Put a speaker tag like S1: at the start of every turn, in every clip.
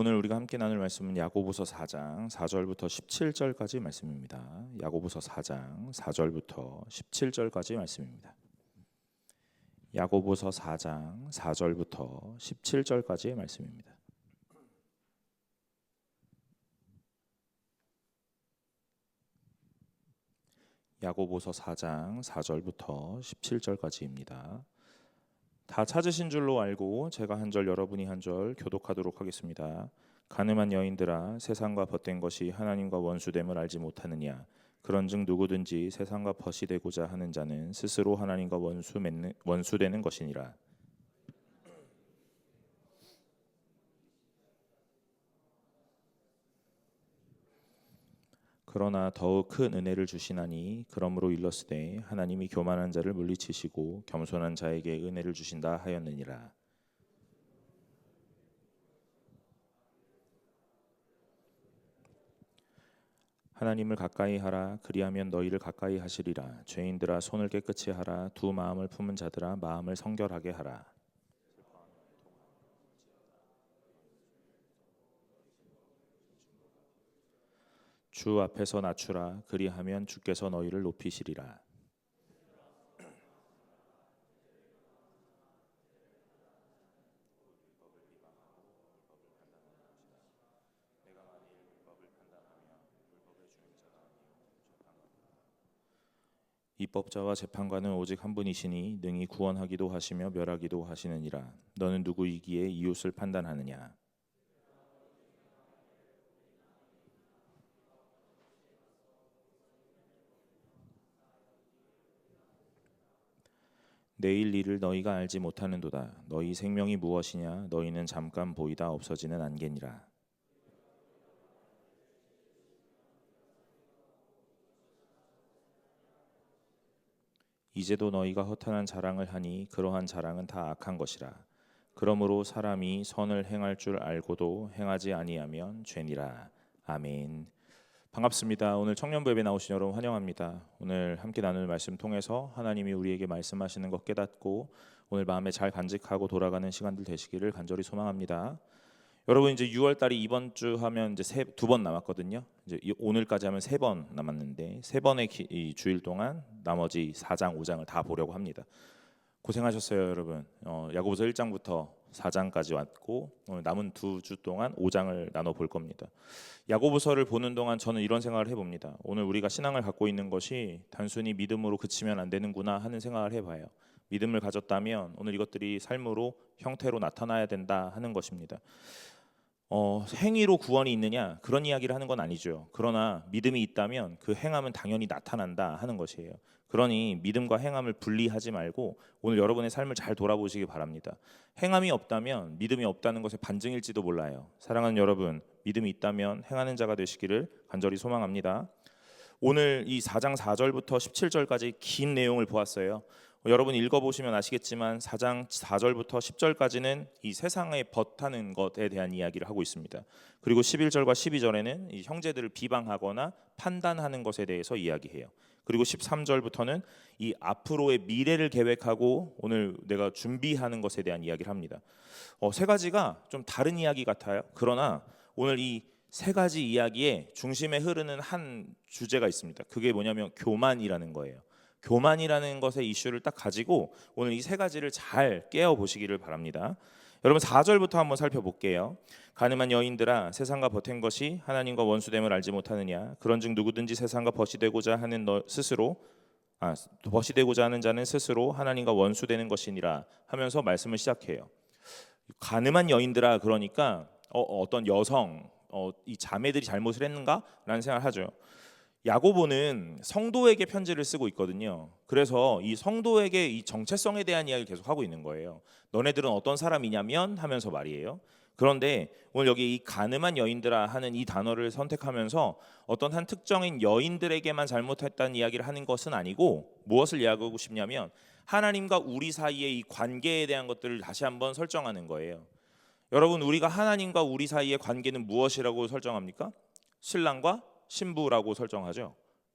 S1: 오늘 우리가 함께 나눌 말씀은 야고보서 4장 4절부터 17절까지 말씀입니다. 야고보서 4장 4절부터 17절까지 말씀입니다. 야고보서 4장 4절부터 17절까지의 말씀입니다. 야고보서 4장 4절부터 17절까지입니다. 다 찾으신 줄로 알고 제가 한 절 여러분이 한 절 교독하도록 하겠습니다. 가늠한 여인들아, 세상과 벗된 것이 하나님과 원수됨을 알지 못하느냐? 그런즉 누구든지 세상과 벗이 되고자 하는 자는 스스로 하나님과 원수되는 것이니라. 그러나 더욱 큰 은혜를 주시나니 그러므로 일렀으되 하나님이 교만한 자를 물리치시고 겸손한 자에게 은혜를 주신다 하였느니라. 하나님을 가까이 하라. 그리하면 너희를 가까이 하시리라. 죄인들아, 손을 깨끗이 하라. 두 마음을 품은 자들아, 마음을 성결하게 하라. 주 앞에서 낮추라. 그리하면 주께서 너희를 높이시리라. 입법자와 재판관은 오직 한 분이시니 능히 구원하기도 하시며 멸하기도 하시느니라. 너는 누구이기에 이웃을 판단하느냐? 내일 일을 너희가 알지 못하는도다. 너희 생명이 무엇이냐? 너희는 잠깐 보이다 없어지는 안개니라. 이제도 너희가 허탄한 자랑을 하니 그러한 자랑은 다 악한 것이라. 그러므로 사람이 선을 행할 줄 알고도 행하지 아니하면 죄니라. 아멘. 반갑습니다. 오늘 청년부 예배 나오신 여러분 환영합니다. 오늘 함께 나눌 말씀 통해서 하나님이 우리에게 말씀하시는 것 깨닫고 오늘 마음에 잘 간직하고 돌아가는 시간들 되시기를 간절히 소망합니다. 여러분, 이제 6월 달이 이번 주 하면 이제 두 번 남았거든요. 이제 오늘까지 하면 3번 남았는데 3번의 이 주일 동안 나머지 4장, 5장을 다 보려고 합니다. 고생하셨어요, 여러분. 야고보서 1장부터 4장까지 왔고 오늘 남은 2주 동안 5장을 나눠 볼 겁니다. 야고보서를 보는 동안 저는 이런 생각을 해봅니다. 오늘 우리가 신앙을 갖고 있는 것이 단순히 믿음으로 그치면 안 되는구나 하는 생각을 해봐요. 믿음을 가졌다면 오늘 이것들이 삶으로 형태로 나타나야 된다 하는 것입니다. 행위로 구원이 있느냐 그런 이야기를 하는 건 아니죠. 그러나 믿음이 있다면 그 행함은 당연히 나타난다 하는 것이에요. 그러니 믿음과 행함을 분리하지 말고 오늘 여러분의 삶을 잘 돌아보시기 바랍니다. 행함이 없다면 믿음이 없다는 것의 반증일지도 몰라요. 사랑하는 여러분, 믿음이 있다면 행하는 자가 되시기를 간절히 소망합니다. 오늘 이 4장 4절부터 17절까지 긴 내용을 보았어요. 여러분 읽어보시면 아시겠지만 4장 4절부터 10절까지는 이 세상의 벗하는 것에 대한 이야기를 하고 있습니다. 그리고 11절과 12절에는 이 형제들을 비방하거나 판단하는 것에 대해서 이야기해요. 그리고 13절부터는 이 앞으로의 미래를 계획하고 오늘 내가 준비하는 것에 대한 이야기를 합니다. 세 가지가 좀 다른 이야기 같아요. 그러나 오늘 이 세 가지 이야기의 중심에 흐르는 한 주제가 있습니다. 그게 뭐냐면 교만이라는 거예요. 교만이라는 것의 이슈를 딱 가지고 오늘 이 세 가지를 잘 깨어 보시기를 바랍니다. 여러분 4절부터 한번 살펴볼게요. 가늠한 여인들아, 세상과 벗은 것이 하나님과 원수됨을 알지 못하느냐? 그런즉 누구든지 세상과 벗이 되고자 하는 벗이 되고자 하는 자는 스스로 하나님과 원수되는 것이니라 하면서 말씀을 시작해요. 가늠한 여인들아, 그러니까 어떤 여성, 이 자매들이 잘못을 했는가라는 생각을 하죠. 야고보는 성도에게 편지를 쓰고 있거든요. 그래서 이 성도에게 이 정체성에 대한 이야기를 계속 하고 있는 거예요. 너네들은 어떤 사람이냐면 하면서 말이에요. 그런데 오늘 여기 이 가늠한 여인들아 하는 이 단어를 선택하면서 어떤 한 특정인 여인들에게만 잘못했다는 이야기를 하는 것은 아니고 무엇을 이야기하고 싶냐면 하나님과 우리 사이의 이 관계에 대한 것들을 다시 한번 설정하는 거예요. 여러분, 우리가 하나님과 우리 사이의 관계는 무엇이라고 설정합니까? 신랑과 신부라고 설정하죠.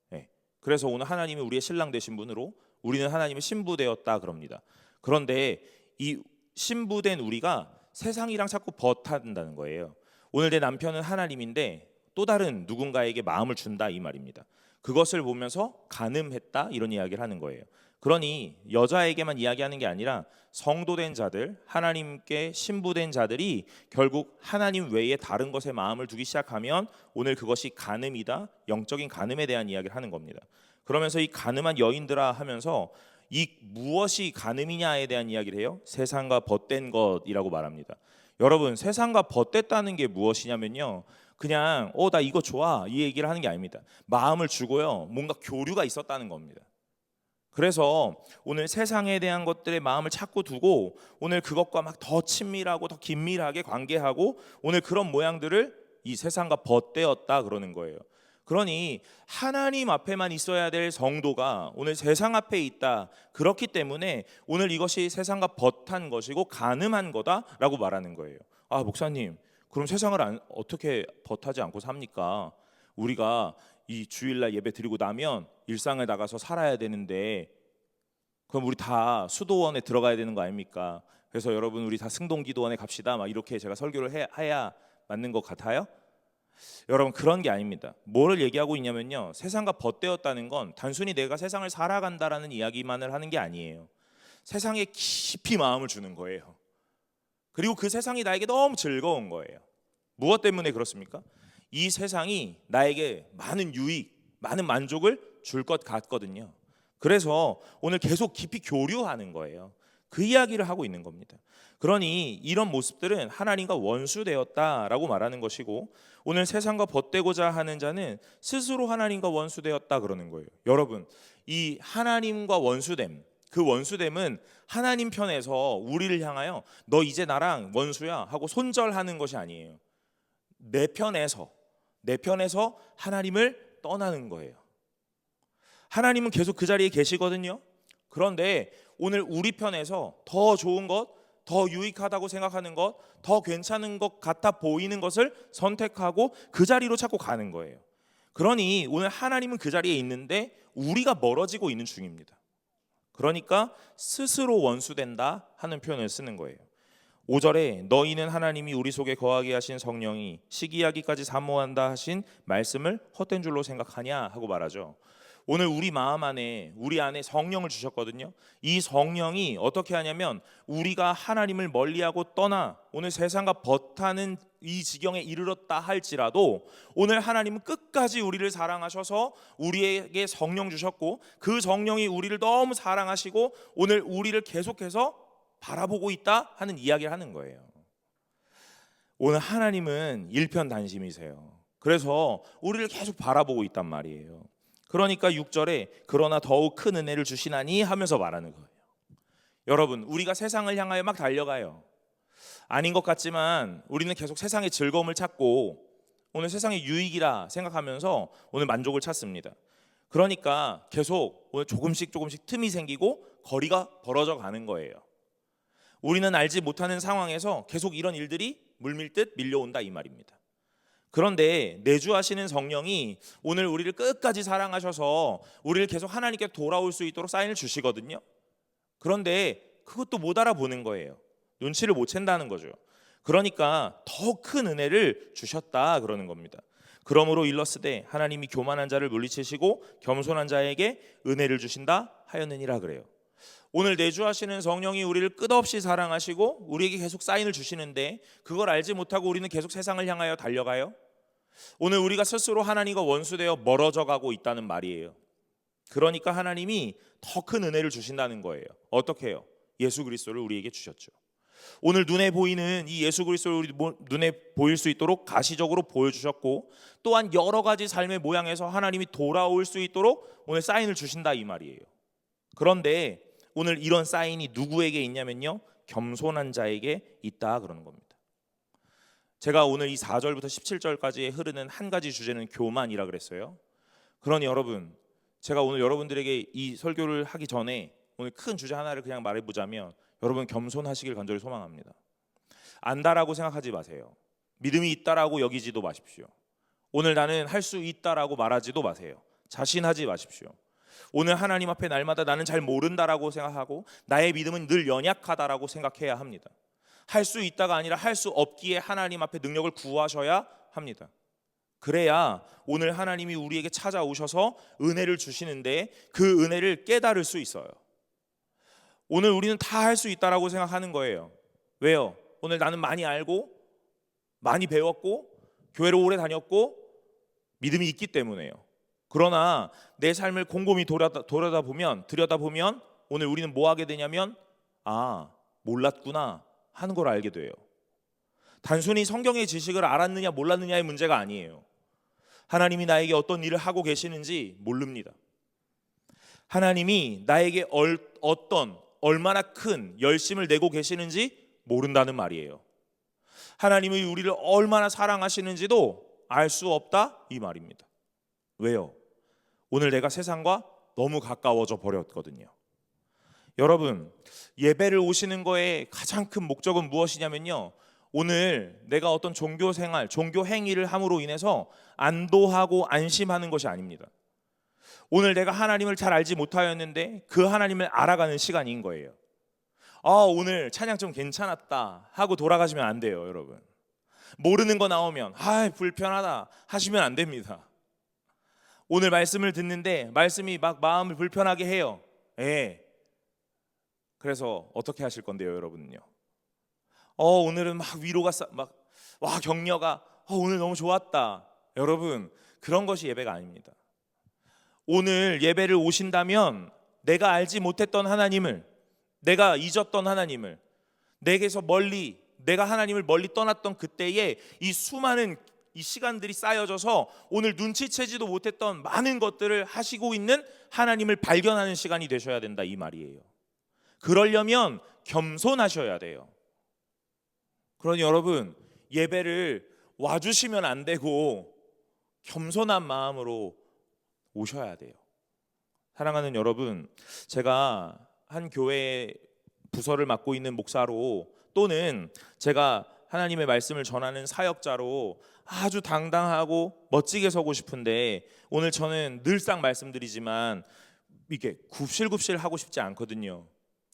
S1: 네. 그래서 오늘 하나님이 우리의 신랑 되신 분으로 우리는 하나님의 신부 되었다 그럽니다. 그런데 이 신부된 우리가 세상이랑 자꾸 벗한다는 거예요. 오늘 내 남편은 하나님인데 또 다른 누군가에게 마음을 준다 이 말입니다. 그것을 보면서 간음했다 이런 이야기를 하는 거예요. 그러니 여자에게만 이야기하는 게 아니라 성도된 자들, 하나님께 신부된 자들이 결국 하나님 외에 다른 것에 마음을 두기 시작하면 오늘 그것이 간음이다, 영적인 간음에 대한 이야기를 하는 겁니다. 그러면서 이 간음한 여인들아 하면서 이 무엇이 간음이냐에 대한 이야기를 해요. 세상과 벗된 것이라고 말합니다. 여러분, 세상과 벗됐다는 게 무엇이냐면요, 그냥 나 이거 좋아 이 얘기를 하는 게 아닙니다. 마음을 주고요, 뭔가 교류가 있었다는 겁니다. 그래서 오늘 세상에 대한 것들의 마음을 찾고 두고 오늘 그것과 막 더 친밀하고 더 긴밀하게 관계하고 오늘 그런 모양들을 이 세상과 벗되었다 그러는 거예요. 그러니 하나님 앞에만 있어야 될 성도가 오늘 세상 앞에 있다. 그렇기 때문에 오늘 이것이 세상과 벗한 것이고 간음한 거다라고 말하는 거예요. 아, 목사님, 그럼 세상을 어떻게 벗하지 않고 삽니까? 우리가 이 주일날 예배 드리고 나면 일상에 나가서 살아야 되는데 그럼 우리 다 수도원에 들어가야 되는 거 아닙니까? 그래서 여러분 우리 다 승동기도원에 갑시다 막 이렇게 제가 설교를 해야 맞는 것 같아요? 여러분, 그런 게 아닙니다. 뭐를 얘기하고 있냐면요, 세상과 벗되었다는 건 단순히 내가 세상을 살아간다라는 이야기만을 하는 게 아니에요. 세상에 깊이 마음을 주는 거예요. 그리고 그 세상이 나에게 너무 즐거운 거예요. 무엇 때문에 그렇습니까? 이 세상이 나에게 많은 유익, 많은 만족을 줄 것 같거든요. 그래서 오늘 계속 깊이 교류하는 거예요. 그 이야기를 하고 있는 겁니다. 그러니 이런 모습들은 하나님과 원수되었다라고 말하는 것이고 오늘 세상과 벗되고자 하는 자는 스스로 하나님과 원수되었다 그러는 거예요. 여러분, 이 하나님과 원수됨, 그 원수됨은 하나님 편에서 우리를 향하여 너 이제 나랑 원수야 하고 손절하는 것이 아니에요. 내 편에서 하나님을 떠나는 거예요. 하나님은 계속 그 자리에 계시거든요. 그런데 오늘 우리 편에서 더 좋은 것, 더 유익하다고 생각하는 것, 더 괜찮은 것 같아 보이는 것을 선택하고 그 자리로 찾고 가는 거예요. 그러니 오늘 하나님은 그 자리에 있는데 우리가 멀어지고 있는 중입니다. 그러니까 스스로 원수된다 하는 표현을 쓰는 거예요. 5절에 너희는 하나님이 우리 속에 거하게 하신 성령이 시기하기까지 사모한다 하신 말씀을 헛된 줄로 생각하냐 하고 말하죠. 오늘 우리 마음 안에, 우리 안에 성령을 주셨거든요. 이 성령이 어떻게 하냐면 우리가 하나님을 멀리하고 떠나 오늘 세상과 벗하는 이 지경에 이르렀다 할지라도 오늘 하나님은 끝까지 우리를 사랑하셔서 우리에게 성령 주셨고 그 성령이 우리를 너무 사랑하시고 오늘 우리를 계속해서 바라보고 있다 하는 이야기를 하는 거예요. 오늘 하나님은 일편단심이세요. 그래서 우리를 계속 바라보고 있단 말이에요. 그러니까 6절에 그러나 더욱 큰 은혜를 주시나니 하면서 말하는 거예요. 여러분, 우리가 세상을 향하여 막 달려가요. 아닌 것 같지만 우리는 계속 세상의 즐거움을 찾고 오늘 세상의 유익이라 생각하면서 오늘 만족을 찾습니다. 그러니까 계속 오늘 조금씩 틈이 생기고 거리가 벌어져 가는 거예요. 우리는 알지 못하는 상황에서 계속 이런 일들이 물밀듯 밀려온다 이 말입니다. 그런데 내주하시는 성령이 오늘 우리를 끝까지 사랑하셔서 우리를 계속 하나님께 돌아올 수 있도록 사인을 주시거든요. 그런데 그것도 못 알아보는 거예요. 눈치를 못 챈다는 거죠. 그러니까 더 큰 은혜를 주셨다 그러는 겁니다. 그러므로 일러스되 하나님이 교만한 자를 물리치시고 겸손한 자에게 은혜를 주신다 하였느니라 그래요. 오늘 내주하시는 성령이 우리를 끝없이 사랑하시고 우리에게 계속 사인을 주시는데 그걸 알지 못하고 우리는 계속 세상을 향하여 달려가요. 오늘 우리가 스스로 하나님과 원수되어 멀어져 가고 있다는 말이에요. 그러니까 하나님이 더 큰 은혜를 주신다는 거예요. 어떻게 해요? 예수 그리스도를 우리에게 주셨죠. 오늘 눈에 보이는 이 예수 그리스도를 우리 눈에 보일 수 있도록 가시적으로 보여주셨고 또한 여러 가지 삶의 모양에서 하나님이 돌아올 수 있도록 오늘 사인을 주신다 이 말이에요. 그런데 오늘 이런 사인이 누구에게 있냐면요, 겸손한 자에게 있다 그러는 겁니다. 제가 오늘 이 4절부터 17절까지에 흐르는 한 가지 주제는 교만이라 그랬어요. 그러니 여러분, 제가 오늘 여러분들에게 이 설교를 하기 전에 오늘 큰 주제 하나를 그냥 말해보자면 여러분 겸손하시길 간절히 소망합니다. 안다라고 생각하지 마세요. 믿음이 있다라고 여기지도 마십시오. 오늘 나는 할 수 있다라고 말하지도 마세요. 자신하지 마십시오. 오늘 하나님 앞에 날마다 나는 잘 모른다라고 생각하고 나의 믿음은 늘 연약하다라고 생각해야 합니다. 할 수 있다가 아니라 할 수 없기에 하나님 앞에 능력을 구하셔야 합니다. 그래야 오늘 하나님이 우리에게 찾아오셔서 은혜를 주시는데 그 은혜를 깨달을 수 있어요. 오늘 우리는 다 할 수 있다라고 생각하는 거예요. 왜요? 오늘 나는 많이 알고 많이 배웠고 교회를 오래 다녔고 믿음이 있기 때문에요. 그러나 내 삶을 곰곰이 들여다보면 오늘 우리는 뭐 하게 되냐면 몰랐구나 하는 걸 알게 돼요. 단순히 성경의 지식을 알았느냐 몰랐느냐의 문제가 아니에요. 하나님이 나에게 어떤 일을 하고 계시는지 모릅니다. 하나님이 나에게 얼마나 큰 열심을 내고 계시는지 모른다는 말이에요. 하나님이 우리를 얼마나 사랑하시는지도 알 수 없다 이 말입니다. 왜요? 오늘 내가 세상과 너무 가까워져 버렸거든요. 여러분, 예배를 오시는 거에 가장 큰 목적은 무엇이냐면요, 오늘 내가 어떤 종교 생활, 종교 행위를 함으로 인해서 안도하고 안심하는 것이 아닙니다. 오늘 내가 하나님을 잘 알지 못하였는데 그 하나님을 알아가는 시간인 거예요. 오늘 찬양 좀 괜찮았다 하고 돌아가시면 안 돼요, 여러분. 모르는 거 나오면 불편하다 하시면 안 됩니다. 오늘 말씀을 듣는데 말씀이 막 마음을 불편하게 해요. 그래서 어떻게 하실 건데요, 여러분은요? 오늘은 막 위로가 격려가 오늘 너무 좋았다. 여러분, 그런 것이 예배가 아닙니다. 오늘 예배를 오신다면 내가 알지 못했던 하나님을, 내가 잊었던 하나님을, 내가 하나님을 멀리 떠났던 그때에 이 수많은 이 시간들이 쌓여져서 오늘 눈치채지도 못했던 많은 것들을 하시고 있는 하나님을 발견하는 시간이 되셔야 된다 이 말이에요. 그러려면 겸손하셔야 돼요. 그러니 여러분, 예배를 와주시면 안 되고 겸손한 마음으로 오셔야 돼요. 사랑하는 여러분, 제가 한 교회의 부서를 맡고 있는 목사로, 또는 제가 하나님의 말씀을 전하는 사역자로 아주 당당하고 멋지게 서고 싶은데, 오늘 저는 늘상 말씀드리지만 이게 굽실굽실 하고 싶지 않거든요.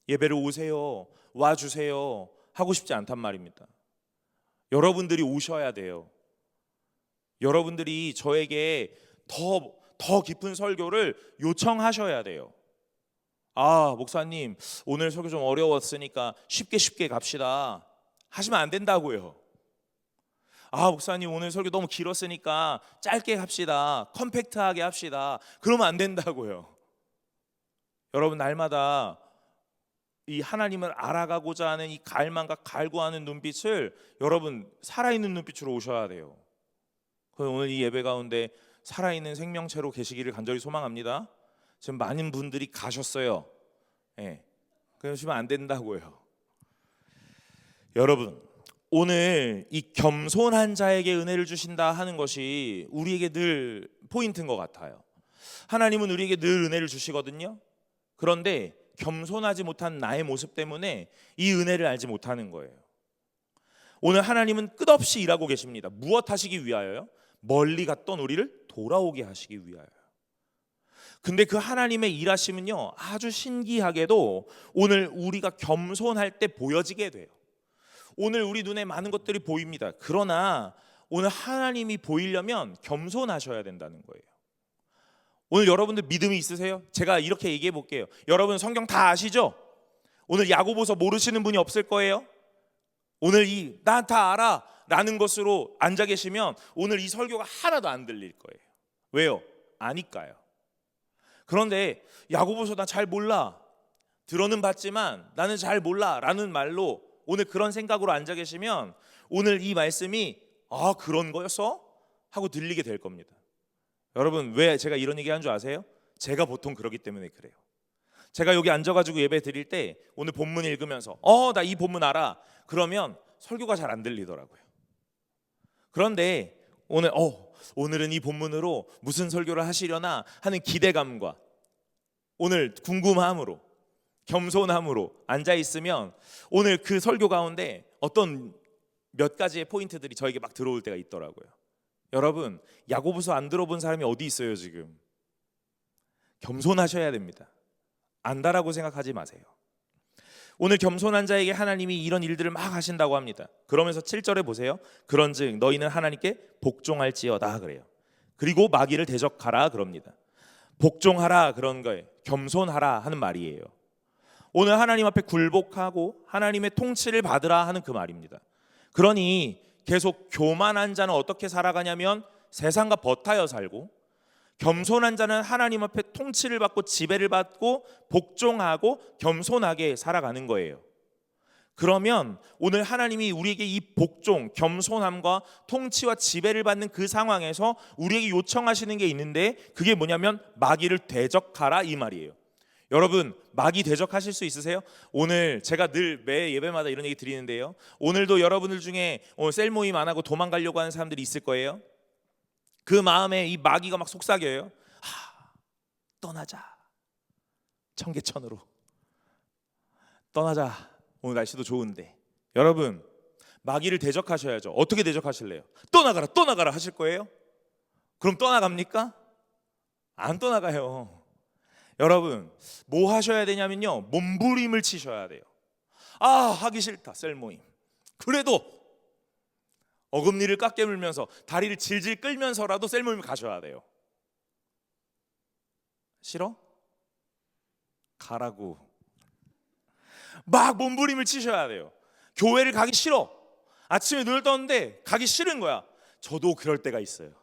S1: 예배를 오세요, 와주세요 하고 싶지 않단 말입니다. 여러분들이 오셔야 돼요. 여러분들이 저에게 더 깊은 설교를 요청하셔야 돼요. 목사님, 오늘 설교 좀 어려웠으니까 쉽게 갑시다 하시면 안 된다고요. 목사님, 오늘 설교 너무 길었으니까 짧게 합시다, 컴팩트하게 합시다, 그러면 안 된다고요. 여러분, 날마다 이 하나님을 알아가고자 하는 이 갈망과 갈구하는 눈빛을 여러분 살아있는 눈빛으로 오셔야 돼요. 오늘 이 예배 가운데 살아있는 생명체로 계시기를 간절히 소망합니다. 지금 많은 분들이 가셨어요. 그러시면 안 된다고요. 여러분, 오늘 이 겸손한 자에게 은혜를 주신다 하는 것이 우리에게 늘 포인트인 것 같아요. 하나님은 우리에게 늘 은혜를 주시거든요. 그런데 겸손하지 못한 나의 모습 때문에 이 은혜를 알지 못하는 거예요. 오늘 하나님은 끝없이 일하고 계십니다. 무엇 하시기 위하여요? 멀리 갔던 우리를 돌아오게 하시기 위하여. 근데 그 하나님의 일하심은요, 아주 신기하게도 오늘 우리가 겸손할 때 보여지게 돼요. 오늘 우리 눈에 많은 것들이 보입니다. 그러나 오늘 하나님이 보이려면 겸손하셔야 된다는 거예요. 오늘 여러분들 믿음이 있으세요? 제가 이렇게 얘기해 볼게요. 여러분 성경 다 아시죠? 오늘 야고보서 모르시는 분이 없을 거예요. 오늘 난 다 알아 라는 것으로 앉아 계시면 오늘 이 설교가 하나도 안 들릴 거예요. 왜요? 아니까요. 그런데 야고보서 나 잘 몰라, 들어는 봤지만 나는 잘 몰라 라는 말로 오늘 그런 생각으로 앉아 계시면 오늘 이 말씀이 그런 거였어? 하고 들리게 될 겁니다. 여러분, 왜 제가 이런 얘기 하는 줄 아세요? 제가 보통 그러기 때문에 그래요. 제가 여기 앉아가지고 예배 드릴 때 오늘 본문 읽으면서 나 이 본문 알아 그러면 설교가 잘 안 들리더라고요. 그런데 오늘은 이 본문으로 무슨 설교를 하시려나 하는 기대감과 오늘 궁금함으로 겸손함으로 앉아 있으면 오늘 그 설교 가운데 어떤 몇 가지의 포인트들이 저에게 막 들어올 때가 있더라고요. 여러분, 야고보서 안 들어본 사람이 어디 있어요 지금? 겸손하셔야 됩니다. 안다라고 생각하지 마세요. 오늘 겸손한 자에게 하나님이 이런 일들을 막 하신다고 합니다. 그러면서 7절에 보세요. 그런즉 너희는 하나님께 복종할지어다 그래요. 그리고 마귀를 대적하라 그럽니다. 복종하라 그런 거예요. 겸손하라 하는 말이에요. 오늘 하나님 앞에 굴복하고 하나님의 통치를 받으라 하는 그 말입니다. 그러니 계속 교만한 자는 어떻게 살아가냐면 세상과 버타여 살고, 겸손한 자는 하나님 앞에 통치를 받고 지배를 받고 복종하고 겸손하게 살아가는 거예요. 그러면 오늘 하나님이 우리에게 이 복종, 겸손함과 통치와 지배를 받는 그 상황에서 우리에게 요청하시는 게 있는데, 그게 뭐냐면 마귀를 대적하라 이 말이에요. 여러분, 마귀 대적하실 수 있으세요? 오늘 제가 늘 매 예배마다 이런 얘기 드리는데요, 오늘도 여러분들 중에 오늘 셀 모임 안 하고 도망가려고 하는 사람들이 있을 거예요. 그 마음에 이 마귀가 막 속삭여요. 떠나자, 청계천으로 떠나자, 오늘 날씨도 좋은데. 여러분, 마귀를 대적하셔야죠. 어떻게 대적하실래요? 떠나가라 떠나가라 하실 거예요? 그럼 떠나갑니까? 안 떠나가요. 여러분, 뭐 하셔야 되냐면요, 몸부림을 치셔야 돼요. 하기 싫다 셀모임. 그래도 어금니를 깎게 물면서 다리를 질질 끌면서라도 셀모임 가셔야 돼요. 싫어? 가라고. 막 몸부림을 치셔야 돼요. 교회를 가기 싫어. 아침에 눈을 떴는데 가기 싫은 거야. 저도 그럴 때가 있어요.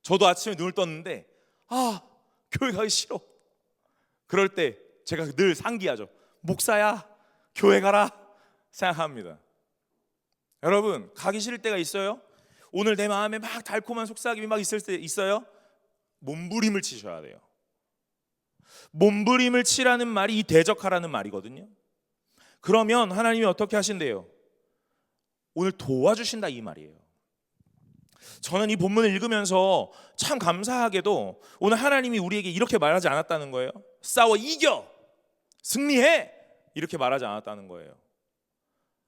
S1: 저도 아침에 눈을 떴는데 교회 가기 싫어. 그럴 때 제가 늘 상기하죠. 목사야, 교회 가라 생각합니다. 여러분, 가기 싫을 때가 있어요? 오늘 내 마음에 막 달콤한 속삭임이 막 있을 때 있어요? 몸부림을 치셔야 돼요. 몸부림을 치라는 말이 이 대적하라는 말이거든요. 그러면 하나님이 어떻게 하신대요? 오늘 도와주신다 이 말이에요. 저는 이 본문을 읽으면서 참 감사하게도 오늘 하나님이 우리에게 이렇게 말하지 않았다는 거예요. 싸워 이겨, 승리해, 이렇게 말하지 않았다는 거예요.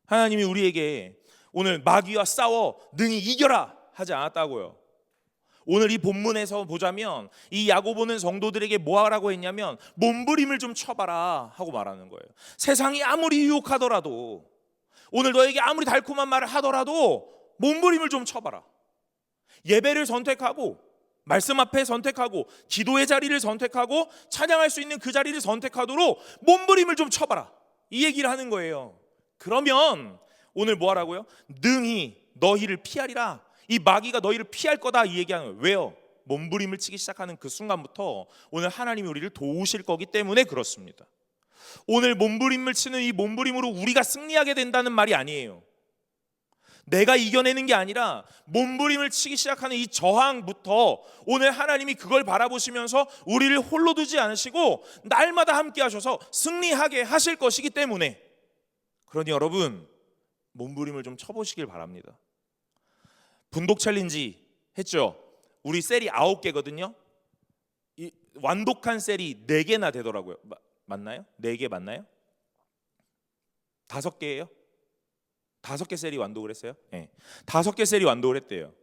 S1: 하나님이 우리에게 오늘 마귀와 싸워 능히 이겨라 하지 않았다고요. 오늘 이 본문에서 보자면 이 야고보는 성도들에게 뭐 하라고 했냐면 몸부림을 좀 쳐봐라 하고 말하는 거예요. 세상이 아무리 유혹하더라도, 오늘 너에게 아무리 달콤한 말을 하더라도 몸부림을 좀 쳐봐라. 예배를 선택하고, 말씀 앞에 선택하고, 기도의 자리를 선택하고, 찬양할 수 있는 그 자리를 선택하도록 몸부림을 좀 쳐봐라, 이 얘기를 하는 거예요. 그러면 오늘 뭐 하라고요? 능히 너희를 피하리라. 이 마귀가 너희를 피할 거다 이 얘기하는 거예요. 왜요? 몸부림을 치기 시작하는 그 순간부터 오늘 하나님이 우리를 도우실 거기 때문에 그렇습니다. 오늘 몸부림을 치는 이 몸부림으로 우리가 승리하게 된다는 말이 아니에요. 내가 이겨내는 게 아니라 몸부림을 치기 시작하는 이 저항부터 오늘 하나님이 그걸 바라보시면서 우리를 홀로 두지 않으시고 날마다 함께 하셔서 승리하게 하실 것이기 때문에, 그러니 여러분, 몸부림을 좀 쳐보시길 바랍니다. 분독 챌린지 했죠. 우리 셀이 9개거든요. 이 완독한 셀이 4개나 되더라고요. 맞나요? 4개 맞나요? 5개예요? 5개 셀이 완독을 했어요? 네. 5개 셀이 완독을 했대요.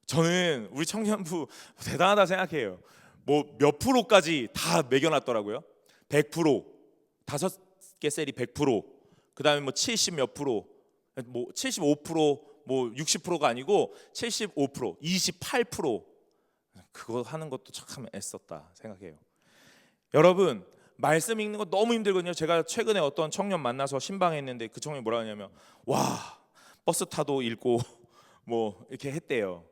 S1: 저는 우리 청년부 대단하다 생각해요. 뭐 몇 프로까지 다 매겨놨더라고요. 100%, 5개 셀이 100%, 그 다음에 뭐 70 몇 프로, 뭐 75%, 뭐 60%가 아니고 75%, 28%, 그거 하는 것도 참 애썼다 생각해요. 여러분, 말씀 읽는 거 너무 힘들거든요. 제가 최근에 어떤 청년 만나서 신방했는데 그 청년이 뭐라 하냐면, 와, 버스 타도 읽고 뭐 이렇게 했대요.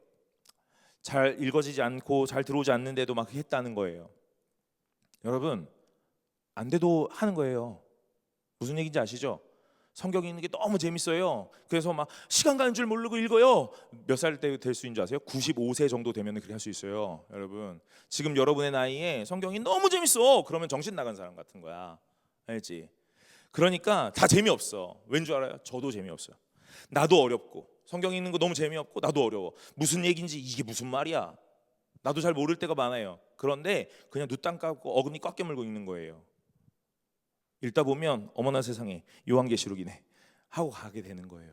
S1: 잘 읽어지지 않고 잘 들어오지 않는데도 막 했다는 거예요. 여러분, 안 돼도 하는 거예요. 무슨 얘기인지 아시죠? 성경 읽는 게 너무 재밌어요. 그래서 막 시간 가는 줄 모르고 읽어요. 몇 살 때 될 수 있는 줄 아세요? 95세 정도 되면 그렇게 할 수 있어요. 여러분, 지금 여러분의 나이에 성경이 너무 재밌어. 그러면 정신 나간 사람 같은 거야. 알지? 그러니까 다 재미없어. 왠 줄 알아요? 저도 재미없어요. 나도 어렵고, 성경 읽는 거 너무 재미없고 나도 어려워. 무슨 얘기인지 이게 무슨 말이야, 나도 잘 모를 때가 많아요. 그런데 그냥 눈땅 감고 어금니 꽉 깨물고 읽는 거예요. 읽다 보면 어머나 세상에 요한계시록이네 하고 가게 되는 거예요.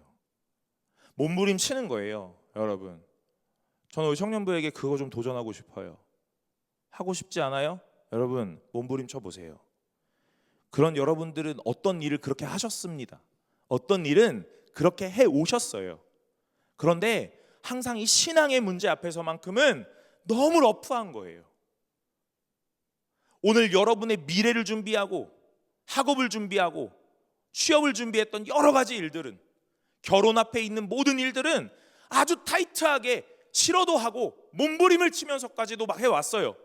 S1: 몸부림 치는 거예요. 여러분, 저는 우리 청년부에게 그거 좀 도전하고 싶어요. 하고 싶지 않아요? 여러분, 몸부림 쳐보세요. 그런 여러분들은 어떤 일을 그렇게 하셨습니다. 어떤 일은 그렇게 해 오셨어요. 그런데 항상 이 신앙의 문제 앞에서만큼은 너무 러프한 거예요. 오늘 여러분의 미래를 준비하고 학업을 준비하고 취업을 준비했던 여러 가지 일들은, 결혼 앞에 있는 모든 일들은 아주 타이트하게 싫어도 하고 몸부림을 치면서까지도 막 해왔어요.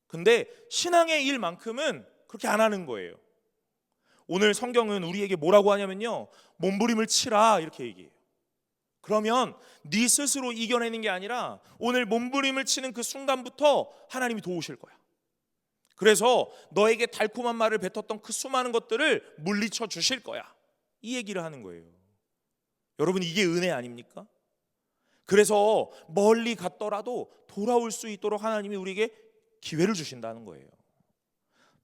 S1: 근데 신앙의 일만큼은 그렇게 안 하는 거예요. 오늘 성경은 우리에게 뭐라고 하냐면요, 몸부림을 치라 이렇게 얘기해요. 그러면 네 스스로 이겨내는 게 아니라 오늘 몸부림을 치는 그 순간부터 하나님이 도우실 거야. 그래서 너에게 달콤한 말을 뱉었던 그 수많은 것들을 물리쳐 주실 거야. 이 얘기를 하는 거예요. 여러분, 이게 은혜 아닙니까? 그래서 멀리 갔더라도 돌아올 수 있도록 하나님이 우리에게 기회를 주신다는 거예요.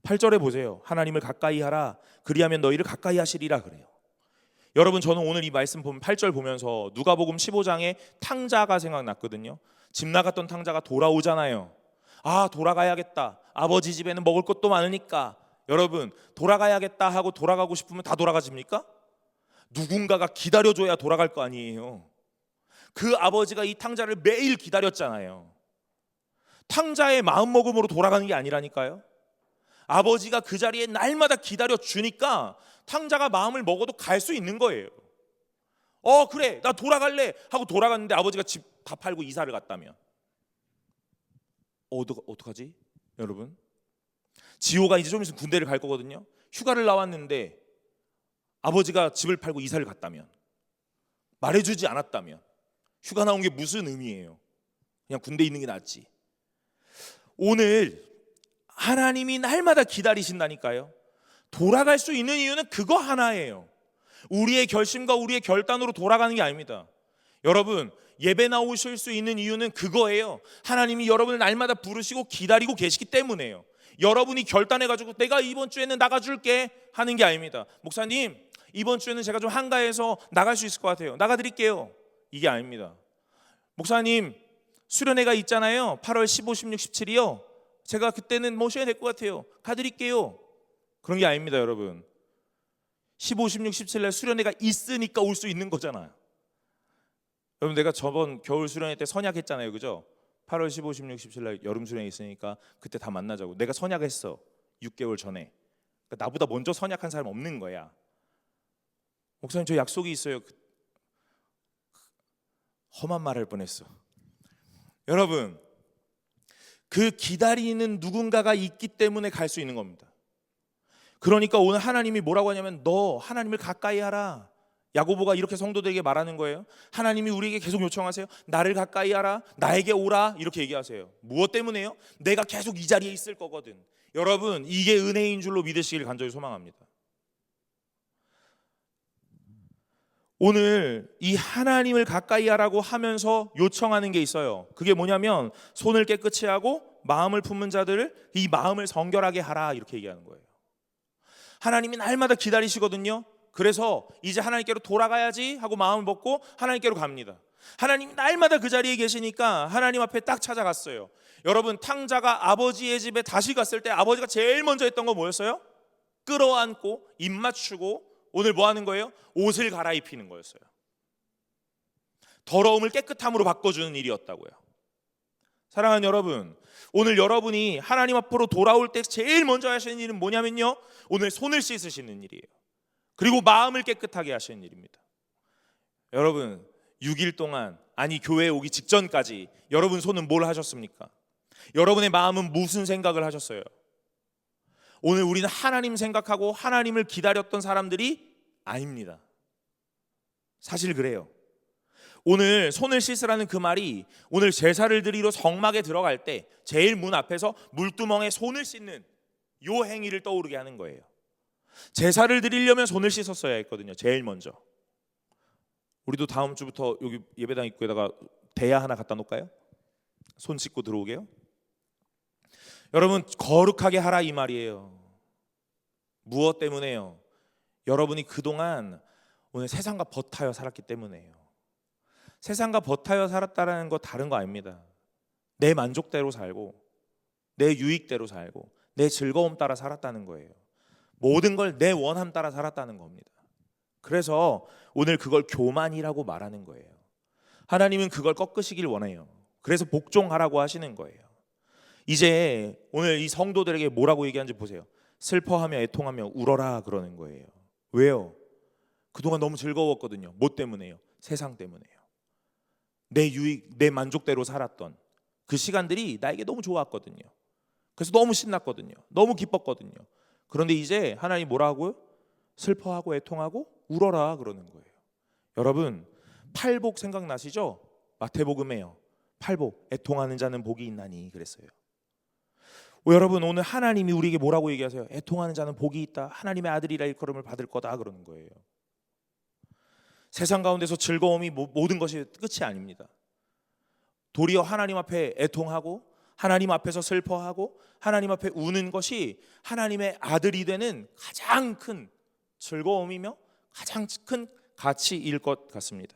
S1: 8절에 보세요. 하나님을 가까이 하라. 그리하면 너희를 가까이 하시리라 그래요. 여러분, 저는 오늘 이 말씀 보면 8절 보면서 누가복음 15장에 탕자가 생각났거든요. 집 나갔던 탕자가 돌아오잖아요. 아, 돌아가야겠다. 아버지 집에는 먹을 것도 많으니까. 여러분, 돌아가야겠다 하고 돌아가고 싶으면 다 돌아가집니까? 누군가가 기다려줘야 돌아갈 거 아니에요. 그 아버지가 이 탕자를 매일 기다렸잖아요. 탕자의 마음먹음으로 돌아가는 게 아니라니까요. 아버지가 그 자리에 날마다 기다려주니까 탕자가 마음을 먹어도 갈 수 있는 거예요. 그래, 나 돌아갈래 하고 돌아갔는데 아버지가 집 다 팔고 이사를 갔다면 어떡하지? 여러분, 지호가 이제 좀 있으면 군대를 갈 거거든요. 휴가를 나왔는데 아버지가 집을 팔고 이사를 갔다면, 말해주지 않았다면 휴가 나온 게 무슨 의미예요? 그냥 군대에 있는 게 낫지. 오늘 하나님이 날마다 기다리신다니까요. 돌아갈 수 있는 이유는 그거 하나예요. 우리의 결심과 우리의 결단으로 돌아가는 게 아닙니다. 여러분, 예배 나오실 수 있는 이유는 그거예요. 하나님이 여러분을 날마다 부르시고 기다리고 계시기 때문에요. 여러분이 결단해가지고 내가 이번 주에는 나가줄게 하는 게 아닙니다. 목사님, 이번 주에는 제가 좀 한가해서 나갈 수 있을 것 같아요. 나가드릴게요. 이게 아닙니다. 목사님, 수련회가 있잖아요. 8월 15, 16, 17이요. 제가 그때는 모셔야 될 것 같아요. 가드릴게요. 그런 게 아닙니다, 여러분. 15, 16, 17날 수련회가 있으니까 올 수 있는 거잖아요. 여러분, 내가 저번 겨울 수련회 때 선약했잖아요, 그죠? 8월 15, 16, 17날 여름 수련회 있으니까 그때 다 만나자고. 내가 선약했어, 6개월 전에. 그러니까 나보다 먼저 선약한 사람 없는 거야. 목사님, 저 약속이 있어요. 험한 말 할 뻔했어. 여러분, 그 기다리는 누군가가 있기 때문에 갈 수 있는 겁니다. 그러니까 오늘 하나님이 뭐라고 하냐면 너 하나님을 가까이 하라. 야고보가 이렇게 성도들에게 말하는 거예요. 하나님이 우리에게 계속 요청하세요. 나를 가까이 하라. 나에게 오라. 이렇게 얘기하세요. 무엇 때문에요? 내가 계속 이 자리에 있을 거거든. 여러분, 이게 은혜인 줄로 믿으시길 간절히 소망합니다. 오늘 이 하나님을 가까이 하라고 하면서 요청하는 게 있어요. 그게 뭐냐면 손을 깨끗이 하고 마음을 품은 자들을 이 마음을 성결하게 하라, 이렇게 얘기하는 거예요. 하나님이 날마다 기다리시거든요. 그래서 이제 하나님께로 돌아가야지 하고 마음을 먹고 하나님께로 갑니다. 하나님이 날마다 그 자리에 계시니까 하나님 앞에 딱 찾아갔어요. 여러분, 탕자가 아버지의 집에 다시 갔을 때 아버지가 제일 먼저 했던 거 뭐였어요? 끌어안고 입 맞추고 오늘 뭐 하는 거예요? 옷을 갈아입히는 거였어요. 더러움을 깨끗함으로 바꿔주는 일이었다고요. 사랑하는 여러분, 오늘 여러분이 하나님 앞으로 돌아올 때 제일 먼저 하시는 일은 뭐냐면요, 오늘 손을 씻으시는 일이에요. 그리고 마음을 깨끗하게 하시는 일입니다. 여러분, 6일 동안, 아니 교회에 오기 직전까지 여러분 손은 뭘 하셨습니까? 여러분의 마음은 무슨 생각을 하셨어요? 오늘 우리는 하나님 생각하고 하나님을 기다렸던 사람들이 아닙니다. 사실 그래요. 오늘 손을 씻으라는 그 말이 오늘 제사를 드리러 성막에 들어갈 때 제일 문 앞에서 물두멍에 손을 씻는 요 행위를 떠오르게 하는 거예요. 제사를 드리려면 손을 씻었어야 했거든요. 제일 먼저. 우리도 다음 주부터 여기 예배당 입구에다가 대야 하나 갖다 놓을까요? 손 씻고 들어오게요. 여러분, 거룩하게 하라 이 말이에요. 무엇 때문에요? 여러분이 그동안 오늘 세상과 버타여 살았기 때문에요. 세상과 버타여 살았다는 거 다른 거 아닙니다. 내 만족대로 살고 내 유익대로 살고 내 즐거움 따라 살았다는 거예요. 모든 걸 내 원함 따라 살았다는 겁니다. 그래서 오늘 그걸 교만이라고 말하는 거예요. 하나님은 그걸 꺾으시길 원해요. 그래서 복종하라고 하시는 거예요. 이제 오늘 이 성도들에게 뭐라고 얘기하는지 보세요. 슬퍼하며 애통하며 울어라 그러는 거예요. 왜요? 그동안 너무 즐거웠거든요. 뭐 때문에요? 세상 때문에요. 내 유익, 내 만족대로 살았던 그 시간들이 나에게 너무 좋았거든요. 그래서 너무 신났거든요. 너무 기뻤거든요. 그런데 이제 하나님 뭐라 하고요? 슬퍼하고 애통하고 울어라 그러는 거예요. 여러분, 팔복 생각나시죠? 마태복음에요. 팔복, 애통하는 자는 복이 있나니 그랬어요. 여러분, 오늘 하나님이 우리에게 뭐라고 얘기하세요? 애통하는 자는 복이 있다. 하나님의 아들이라 일컬음을 받을 거다 그러는 거예요. 세상 가운데서 즐거움이 모든 것이 끝이 아닙니다. 도리어 하나님 앞에 애통하고 하나님 앞에서 슬퍼하고 하나님 앞에 우는 것이 하나님의 아들이 되는 가장 큰 즐거움이며 가장 큰 가치일 것 같습니다.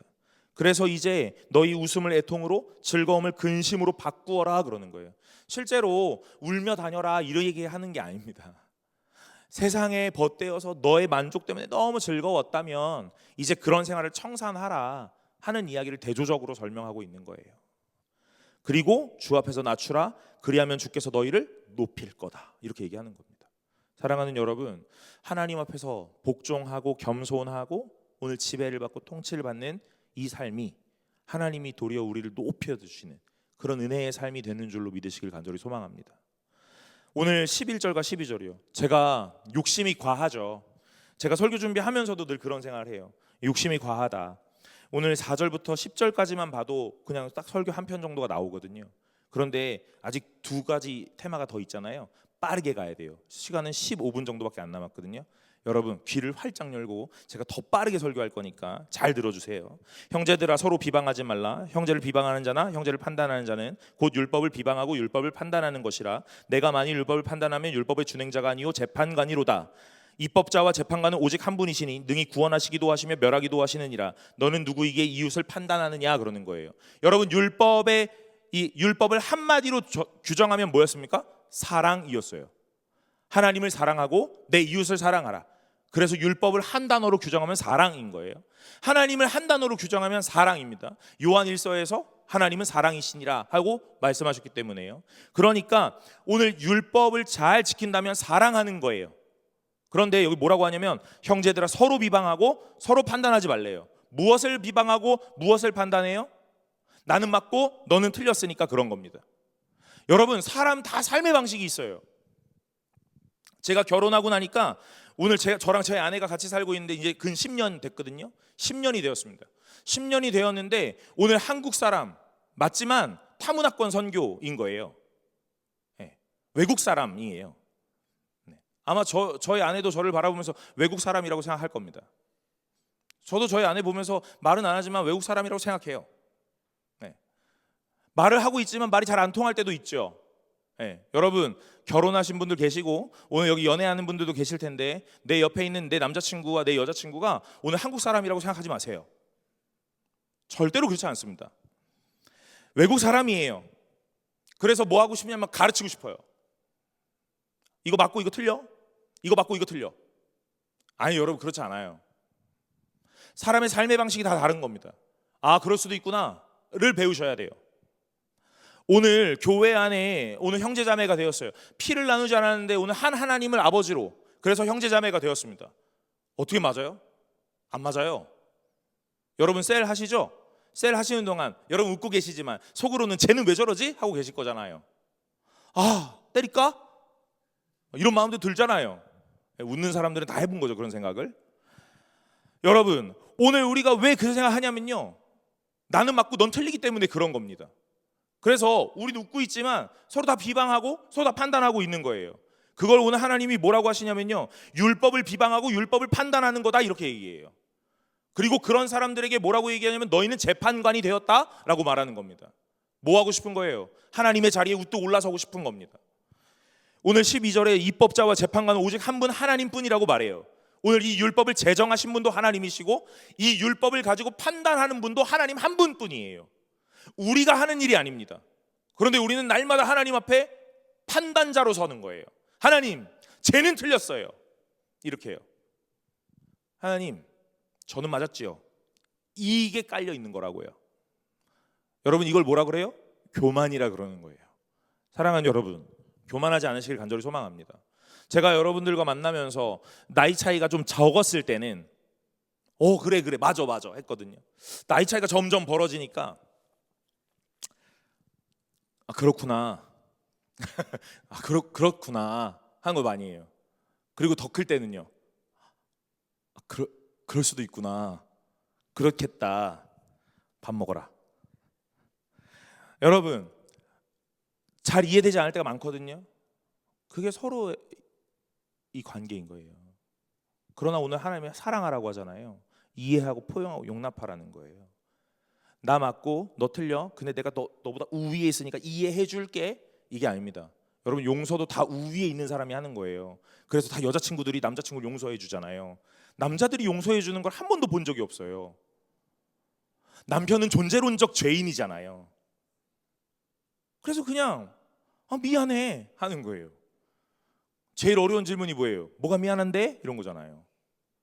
S1: 그래서 이제 너희 웃음을 애통으로 즐거움을 근심으로 바꾸어라 그러는 거예요. 실제로 울며 다녀라 이렇게 하는 게 아닙니다. 세상에 벗대어서 너의 만족 때문에 너무 즐거웠다면 이제 그런 생활을 청산하라 하는 이야기를 대조적으로 설명하고 있는 거예요. 그리고 주 앞에서 낮추라 그리하면 주께서 너희를 높일 거다 이렇게 얘기하는 겁니다. 사랑하는 여러분, 하나님 앞에서 복종하고 겸손하고 오늘 지배를 받고 통치를 받는 이 삶이 하나님이 도리어 우리를 높여주시는 그런 은혜의 삶이 되는 줄로 믿으시길 간절히 소망합니다. 오늘 11절과 12절이요. 제가 욕심이 과하죠. 제가 설교 준비하면서도 늘 그런 생각을 해요. 욕심이 과하다. 오늘 4절부터 10절까지만 봐도 그냥 딱 설교 한 편 정도가 나오거든요. 그런데 아직 두 가지 테마가 더 있잖아요. 빠르게 가야 돼요. 시간은 15분 정도밖에 안 남았거든요. 여러분 귀를 활짝 열고 제가 더 빠르게 설교할 거니까 잘 들어주세요. 형제들아 서로 비방하지 말라. 형제를 비방하는 자나 형제를 판단하는 자는 곧 율법을 비방하고 율법을 판단하는 것이라. 내가 만일 율법을 판단하면 율법의 준행자가 아니요 재판관이로다. 입법자와 재판관은 오직 한 분이시니 능히 구원하시기도 하시며 멸하기도 하시느니라. 너는 누구에게 이웃을 판단하느냐 그러는 거예요. 여러분 이 율법을 한마디로 규정하면 뭐였습니까? 사랑이었어요. 하나님을 사랑하고 내 이웃을 사랑하라. 그래서 율법을 한 단어로 규정하면 사랑인 거예요. 하나님을 한 단어로 규정하면 사랑입니다. 요한 1서에서 하나님은 사랑이시니라 하고 말씀하셨기 때문에요. 그러니까 오늘 율법을 잘 지킨다면 사랑하는 거예요. 그런데 여기 뭐라고 하냐면 형제들아 서로 비방하고 서로 판단하지 말래요. 무엇을 비방하고 무엇을 판단해요? 나는 맞고 너는 틀렸으니까 그런 겁니다. 여러분 사람 다 삶의 방식이 있어요. 제가 결혼하고 나니까 오늘 저랑 제 아내가 같이 살고 있는데 이제 근 10년 됐거든요. 10년이 되었습니다. 10년이 되었는데 오늘 한국 사람 맞지만 타문화권 선교인 거예요. 네, 외국 사람이에요. 네, 아마 저희 아내도 저를 바라보면서 외국 사람이라고 생각할 겁니다. 저도 저희 아내 보면서 말은 안 하지만 외국 사람이라고 생각해요. 네, 말을 하고 있지만 말이 잘 안 통할 때도 있죠. 네, 여러분 결혼하신 분들 계시고 오늘 여기 연애하는 분들도 계실 텐데 내 옆에 있는 내 남자친구와 내 여자친구가 오늘 한국 사람이라고 생각하지 마세요. 절대로 그렇지 않습니다. 외국 사람이에요. 그래서 뭐 하고 싶냐면 가르치고 싶어요. 이거 맞고 이거 틀려? 이거 맞고 이거 틀려? 아니 여러분 그렇지 않아요. 사람의 삶의 방식이 다 다른 겁니다. 아 그럴 수도 있구나를 배우셔야 돼요. 오늘 교회 안에 오늘 형제자매가 되었어요. 피를 나누지 않았는데 오늘 한 하나님을 아버지로 그래서 형제자매가 되었습니다. 어떻게 맞아요? 안 맞아요. 여러분 셀 하시죠? 셀 하시는 동안 여러분 웃고 계시지만 속으로는 쟤는 왜 저러지? 하고 계실 거잖아요. 아 때릴까? 이런 마음도 들잖아요. 웃는 사람들은 다 해본 거죠 그런 생각을. 여러분 오늘 우리가 왜 그 생각하냐면요 나는 맞고 넌 틀리기 때문에 그런 겁니다. 그래서 우리도 웃고 있지만 서로 다 비방하고 서로 다 판단하고 있는 거예요. 그걸 오늘 하나님이 뭐라고 하시냐면요 율법을 비방하고 율법을 판단하는 거다 이렇게 얘기해요. 그리고 그런 사람들에게 뭐라고 얘기하냐면 너희는 재판관이 되었다라고 말하는 겁니다. 뭐 하고 싶은 거예요? 하나님의 자리에 우뚝 올라서고 싶은 겁니다. 오늘 12절에 입법자와 재판관은 오직 한 분 하나님뿐이라고 말해요. 오늘 이 율법을 제정하신 분도 하나님이시고 이 율법을 가지고 판단하는 분도 하나님 한 분뿐이에요. 우리가 하는 일이 아닙니다. 그런데 우리는 날마다 하나님 앞에 판단자로 서는 거예요. 하나님, 쟤는 틀렸어요. 이렇게 해요. 하나님, 저는 맞았지요. 이게 깔려 있는 거라고요. 여러분, 이걸 뭐라 그래요? 교만이라 그러는 거예요. 사랑하는 여러분, 교만하지 않으시길 간절히 소망합니다. 제가 여러분들과 만나면서 나이 차이가 좀 적었을 때는 그래 맞아 했거든요. 나이 차이가 점점 벌어지니까 그렇구나 그렇구나 하는 거 많이 해요. 그리고 더 클 때는요, 그럴 수도 있구나, 그렇겠다, 밥 먹어라. 여러분, 잘 이해되지 않을 때가 많거든요. 그게 서로 이 관계인 거예요. 그러나 오늘 하나님이 사랑하라고 하잖아요. 이해하고 포용하고 용납하라는 거예요. 나 맞고 너 틀려. 근데 내가 너보다 우위에 있으니까 이해해 줄게. 이게 아닙니다. 여러분, 용서도 다 우위에 있는 사람이 하는 거예요. 그래서 다 여자친구들이 남자친구를 용서해 주잖아요. 남자들이 용서해 주는 걸 한 번도 본 적이 없어요. 남편은 존재론적 죄인이잖아요. 그래서 그냥 미안해 하는 거예요. 제일 어려운 질문이 뭐예요? 뭐가 미안한데? 이런 거잖아요.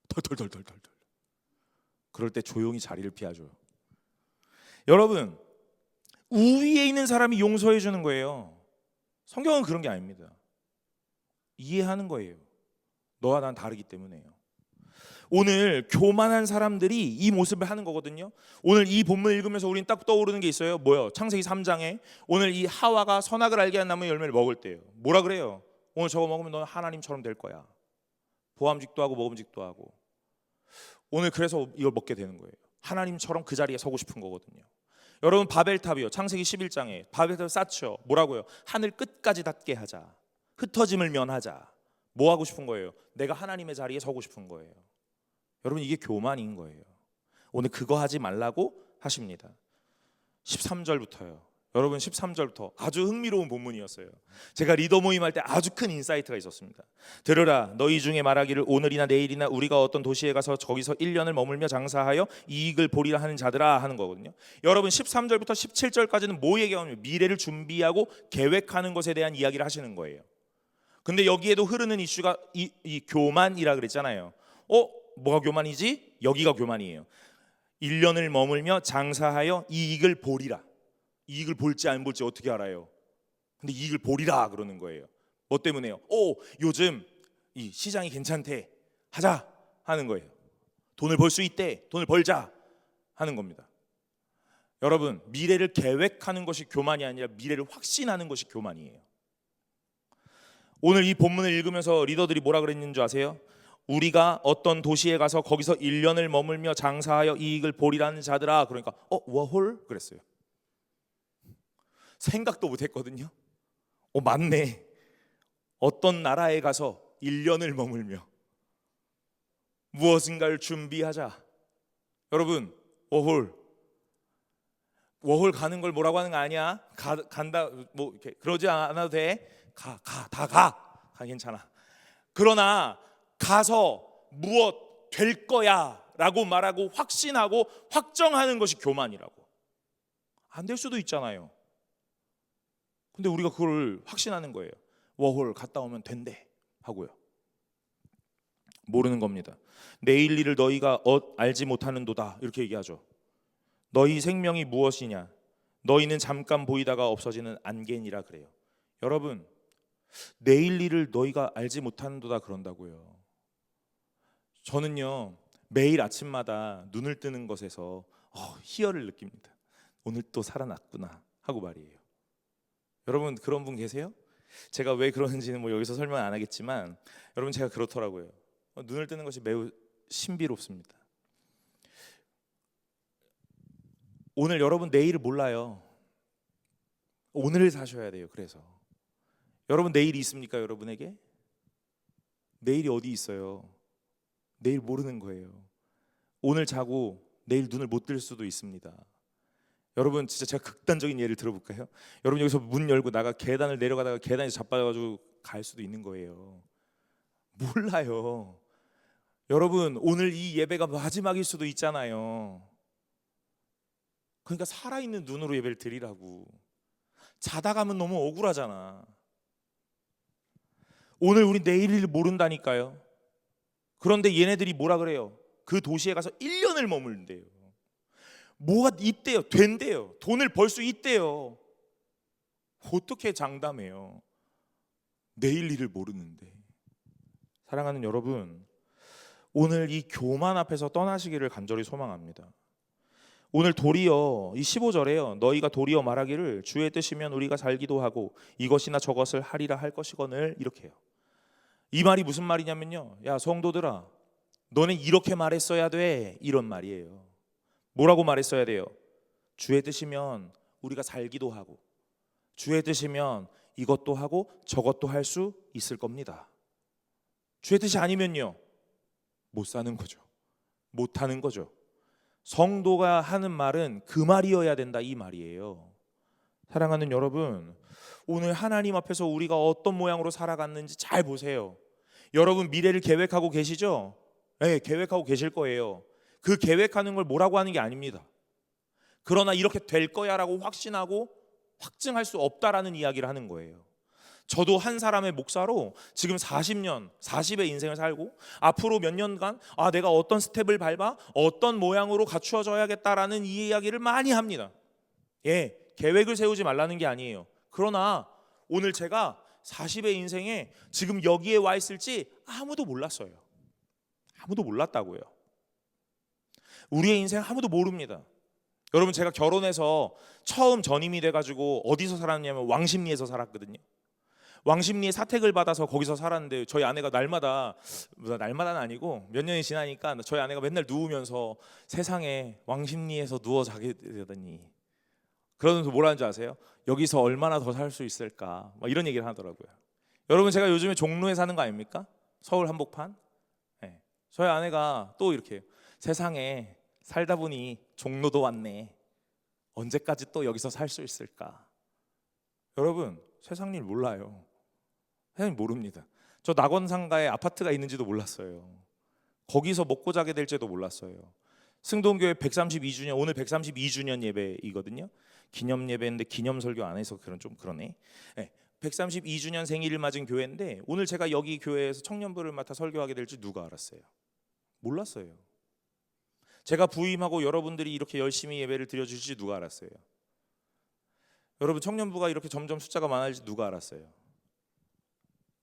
S1: 덜덜덜덜덜. 그럴 때 조용히 자리를 피하죠. 여러분, 우위에 있는 사람이 용서해 주는 거예요. 성경은 그런 게 아닙니다. 이해하는 거예요. 너와 난 다르기 때문에요. 오늘 교만한 사람들이 이 모습을 하는 거거든요. 오늘 이 본문 읽으면서 우리는 딱 떠오르는 게 있어요. 뭐요? 창세기 3장에 오늘 이 하와가 선악을 알게 한 나무의 열매를 먹을 때요, 뭐라 그래요? 오늘 저거 먹으면 너는 하나님처럼 될 거야. 보암직도 하고 먹음직도 하고. 오늘 그래서 이걸 먹게 되는 거예요. 하나님처럼 그 자리에 서고 싶은 거거든요. 여러분, 바벨탑이요, 창세기 11장에 바벨탑을 쌓죠. 뭐라고요? 하늘 끝까지 닿게 하자, 흩어짐을 면하자. 뭐 하고 싶은 거예요? 내가 하나님의 자리에 서고 싶은 거예요. 여러분, 이게 교만인 거예요. 오늘 그거 하지 말라고 하십니다. 13절부터요. 여러분, 13절부터 아주 흥미로운 본문이었어요. 제가 리더 모임할 때 아주 큰 인사이트가 있었습니다. 들으라, 너희 중에 말하기를 오늘이나 내일이나 우리가 어떤 도시에 가서 거기서 1년을 머물며 장사하여 이익을 보리라 하는 자들아 하는 거거든요. 여러분, 13절부터 17절까지는 뭐 얘기하냐면 미래를 준비하고 계획하는 것에 대한 이야기를 하시는 거예요. 근데 여기에도 흐르는 이슈가 이 교만이라 그랬잖아요. 뭐가 교만이지? 여기가 교만이에요. 1년을 머물며 장사하여 이익을 보리라. 이익을 볼지 안 볼지 어떻게 알아요? 근데 이익을 보리라 그러는 거예요. 뭐 때문에요? 요즘 이 시장이 괜찮대, 하자 하는 거예요. 돈을 벌 수 있대, 돈을 벌자 하는 겁니다. 여러분, 미래를 계획하는 것이 교만이 아니라 미래를 확신하는 것이 교만이에요. 오늘 이 본문을 읽으면서 리더들이 뭐라 그랬는 줄 아세요? 우리가 어떤 도시에 가서 거기서 1년을 머물며 장사하여 이익을 보리라는 자들아. 그러니까 워홀 그랬어요. 생각도 못했거든요. 맞네. 어떤 나라에 가서 1년을 머물며 무엇인가를 준비하자. 여러분, 워홀 가는 걸 뭐라고 하는 거 아니야? 간다 뭐 이렇게 그러지 않아도 돼. 가 괜찮아. 그러나 가서 무엇 될 거야 라고 말하고 확신하고 확정하는 것이 교만이라고. 안 될 수도 있잖아요. 근데 우리가 그걸 확신하는 거예요. 워홀 갔다 오면 된대 하고요. 모르는 겁니다. 내일 일을 너희가 알지 못하는도다 이렇게 얘기하죠. 너희 생명이 무엇이냐? 너희는 잠깐 보이다가 없어지는 안개니라 그래요. 여러분, 내일 일을 너희가 알지 못하는도다 그런다고요. 저는요, 매일 아침마다 눈을 뜨는 것에서 희열을 느낍니다. 오늘 또 살아났구나 하고 말이에요. 여러분, 그런 분 계세요? 제가 왜 그러는지는 뭐 여기서 설명 안 하겠지만 여러분, 제가 그렇더라고요. 눈을 뜨는 것이 매우 신비롭습니다. 오늘 여러분 내일을 몰라요. 오늘을 사셔야 돼요. 그래서 여러분, 내일이 있습니까? 여러분에게 내일이 어디 있어요? 내일 모르는 거예요. 오늘 자고 내일 눈을 못 뜰 수도 있습니다. 여러분, 진짜 제가 극단적인 예를 들어볼까요? 여러분, 여기서 문 열고 나가 계단을 내려가다가 계단에서 자빠져가지고 갈 수도 있는 거예요. 몰라요. 여러분, 오늘 이 예배가 마지막일 수도 있잖아요. 그러니까 살아있는 눈으로 예배를 드리라고. 자다 가면 너무 억울하잖아. 오늘 우리 내일을 모른다니까요. 그런데 얘네들이 뭐라 그래요? 그 도시에 가서 1년을 머물는데요. 뭐가 있대요? 된대요. 돈을 벌 수 있대요. 어떻게 장담해요? 내일 일을 모르는데. 사랑하는 여러분, 오늘 이 교만 앞에서 떠나시기를 간절히 소망합니다. 오늘 도리어 이 15절에요. 너희가 도리어 말하기를 주의 뜻이면 우리가 살기도 하고 이것이나 저것을 하리라 할 것이거늘, 이렇게 해요. 이 말이 무슨 말이냐면요, 야 성도들아, 너네 이렇게 말했어야 돼, 이런 말이에요. 뭐라고 말했어야 돼요? 주의 뜻이면 우리가 살기도 하고 주의 뜻이면 이것도 하고 저것도 할 수 있을 겁니다. 주의 뜻이 아니면요, 못 사는 거죠. 못 하는 거죠. 성도가 하는 말은 그 말이어야 된다, 이 말이에요. 사랑하는 여러분, 오늘 하나님 앞에서 우리가 어떤 모양으로 살아갔는지 잘 보세요. 여러분 미래를 계획하고 계시죠? 네, 계획하고 계실 거예요. 그 계획하는 걸 뭐라고 하는 게 아닙니다. 그러나 이렇게 될 거야 라고 확신하고 확증할 수 없다라는 이야기를 하는 거예요. 저도 한 사람의 목사로 지금 40년, 40의 인생을 살고 앞으로 몇 년간 내가 어떤 스텝을 밟아 어떤 모양으로 갖추어져야겠다라는 이 이야기를 많이 합니다. 예, 계획을 세우지 말라는 게 아니에요. 그러나 오늘 제가 40의 인생에 지금 여기에 와 있을지 아무도 몰랐어요. 아무도 몰랐다고요. 우리의 인생 아무도 모릅니다. 여러분, 제가 결혼해서 처음 전임이 돼가지고 어디서 살았냐면 왕십리에서 살았거든요. 왕십리에 사택을 받아서 거기서 살았는데 저희 아내가 날마다는 아니고 몇 년이 지나니까 저희 아내가 맨날 누우면서 세상에 왕십리에서 누워 자게 되더니 그러면서 뭐라는 줄 아세요? 여기서 얼마나 더 살 수 있을까, 막 이런 얘기를 하더라고요. 여러분, 제가 요즘에 종로에 사는 거 아닙니까? 서울 한복판. 네. 저희 아내가 또 이렇게 세상에 살다 보니 종로도 왔네, 언제까지 또 여기서 살 수 있을까. 여러분, 세상 일 몰라요. 세상 일 모릅니다. 저 낙원상가에 아파트가 있는지도 몰랐어요. 거기서 먹고 자게 될지도 몰랐어요. 승동교회 132주년, 오늘 132주년 예배이거든요. 기념 예배인데 기념 설교 안 해서 좀 그러네. 네, 132주년 생일을 맞은 교회인데 오늘 제가 여기 교회에서 청년부를 맡아 설교하게 될지 누가 알았어요? 몰랐어요. 제가 부임하고 여러분들이 이렇게 열심히 예배를 드려주실지 누가 알았어요? 여러분, 청년부가 이렇게 점점 숫자가 많아질지 누가 알았어요?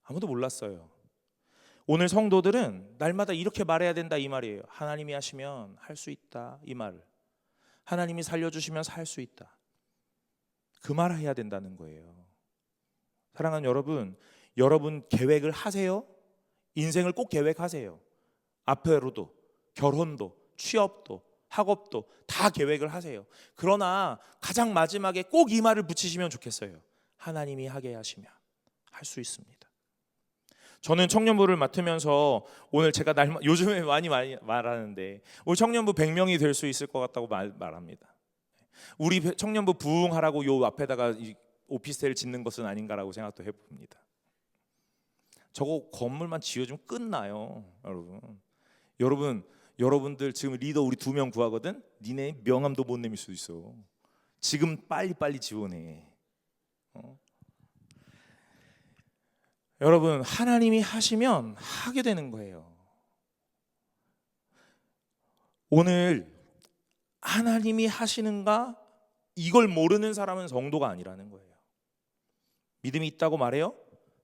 S1: 아무도 몰랐어요. 오늘 성도들은 날마다 이렇게 말해야 된다, 이 말이에요. 하나님이 하시면 할 수 있다, 이 말을. 하나님이 살려주시면 살 수 있다, 그 말을 해야 된다는 거예요. 사랑하는 여러분, 여러분 계획을 하세요. 인생을 꼭 계획하세요. 앞으로도, 결혼도, 취업도, 학업도 다 계획을 하세요. 그러나 가장 마지막에 꼭 이 말을 붙이시면 좋겠어요. 하나님이 하게 하시면 할 수 있습니다. 저는 청년부를 맡으면서 오늘 제가 요즘에 많이 말하는데 오늘 청년부 100명이 될 수 있을 것 같다고 말합니다. 우리 청년부 부흥하라고 요 앞에다가 이 오피스텔 짓는 것은 아닌가라고 생각도 해봅니다. 저거 건물만 지어주면 끝나요, 여러분. 여러분들 지금 리더 우리 2명 구하거든. 니네 명함도 못 내밀 수도 있어. 지금 빨리 지원해. 여러분, 하나님이 하시면 하게 되는 거예요. 오늘 하나님이 하시는가, 이걸 모르는 사람은 성도가 아니라는 거예요. 믿음이 있다고 말해요?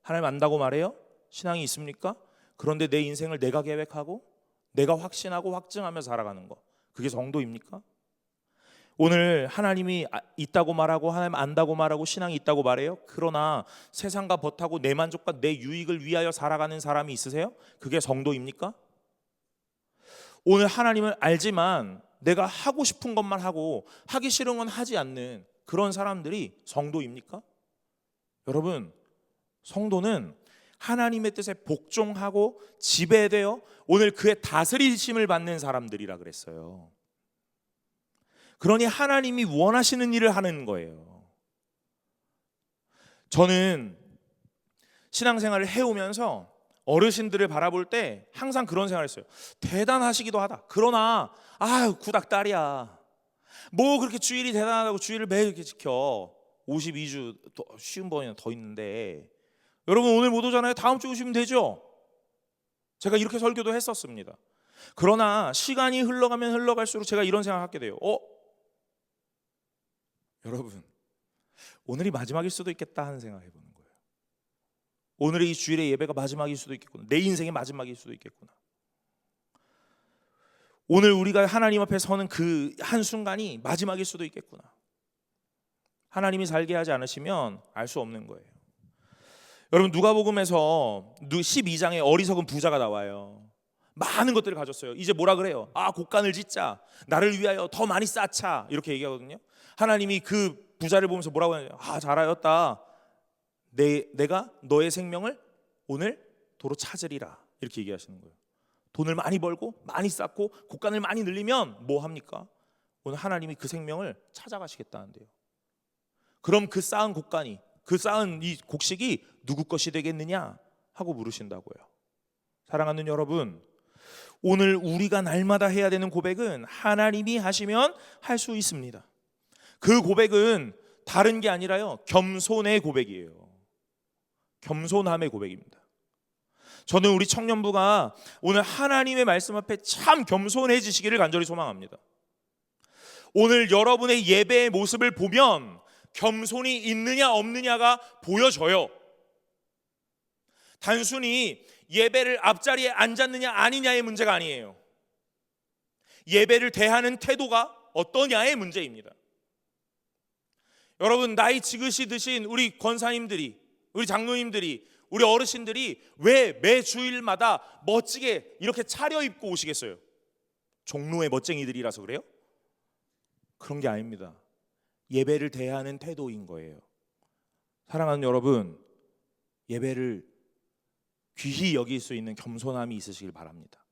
S1: 하나님 안다고 말해요? 신앙이 있습니까? 그런데 내 인생을 내가 계획하고 내가 확신하고 확증하며 살아가는 거, 그게 성도입니까? 오늘 하나님이 있다고 말하고 하나님 안다고 말하고 신앙이 있다고 말해요. 그러나 세상과 벗하고 내 만족과 내 유익을 위하여 살아가는 사람이 있으세요? 그게 성도입니까? 오늘 하나님을 알지만 내가 하고 싶은 것만 하고 하기 싫은 건 하지 않는 그런 사람들이 성도입니까? 여러분, 성도는 하나님의 뜻에 복종하고 지배되어 오늘 그의 다스리심을 받는 사람들이라 그랬어요. 그러니 하나님이 원하시는 일을 하는 거예요. 저는 신앙생활을 해오면서 어르신들을 바라볼 때 항상 그런 생각을 했어요. 대단하시기도 하다. 그러나 구닥다리야. 뭐 그렇게 주일이 대단하다고 주일을 매일 이렇게 지켜. 52주 쉬운 번이나 더 있는데, 여러분 오늘 못 오잖아요. 다음 주 오시면 되죠. 제가 이렇게 설교도 했었습니다. 그러나 시간이 흘러가면 흘러갈수록 제가 이런 생각하게 돼요. 여러분, 오늘이 마지막일 수도 있겠다 하는 생각을 해보는 거예요. 오늘의 이 주일의 예배가 마지막일 수도 있겠구나. 내 인생의 마지막일 수도 있겠구나. 오늘 우리가 하나님 앞에 서는 그 한순간이 마지막일 수도 있겠구나. 하나님이 살게 하지 않으시면 알 수 없는 거예요. 여러분, 누가복음에서 12장에 어리석은 부자가 나와요. 많은 것들을 가졌어요. 이제 뭐라 그래요? 곡간을 짓자. 나를 위하여 더 많이 쌓자. 이렇게 얘기하거든요. 하나님이 그 부자를 보면서 뭐라고 하냐면 잘하였다. 내가 너의 생명을 오늘 도로 찾으리라. 이렇게 얘기하시는 거예요. 돈을 많이 벌고 많이 쌓고 곡간을 많이 늘리면 뭐 합니까? 오늘 하나님이 그 생명을 찾아가시겠다는데요. 그럼 그 쌓은 곡간이, 그 쌓은 이 곡식이 누구 것이 되겠느냐 하고 물으신다고요. 사랑하는 여러분, 오늘 우리가 날마다 해야 되는 고백은 하나님이 하시면 할 수 있습니다. 그 고백은 다른 게 아니라요, 겸손의 고백이에요. 겸손함의 고백입니다. 저는 우리 청년부가 오늘 하나님의 말씀 앞에 참 겸손해지시기를 간절히 소망합니다. 오늘 여러분의 예배의 모습을 보면 겸손이 있느냐 없느냐가 보여져요. 단순히 예배를 앞자리에 앉았느냐 아니냐의 문제가 아니에요. 예배를 대하는 태도가 어떠냐의 문제입니다. 여러분, 나이 지긋이 드신 우리 권사님들이, 우리 장로님들이, 우리 어르신들이 왜 매 주일마다 멋지게 이렇게 차려입고 오시겠어요? 종로의 멋쟁이들이라서 그래요? 그런 게 아닙니다. 예배를 대하는 태도인 거예요. 사랑하는 여러분, 예배를 귀히 여길 수 있는 겸손함이 있으시길 바랍니다.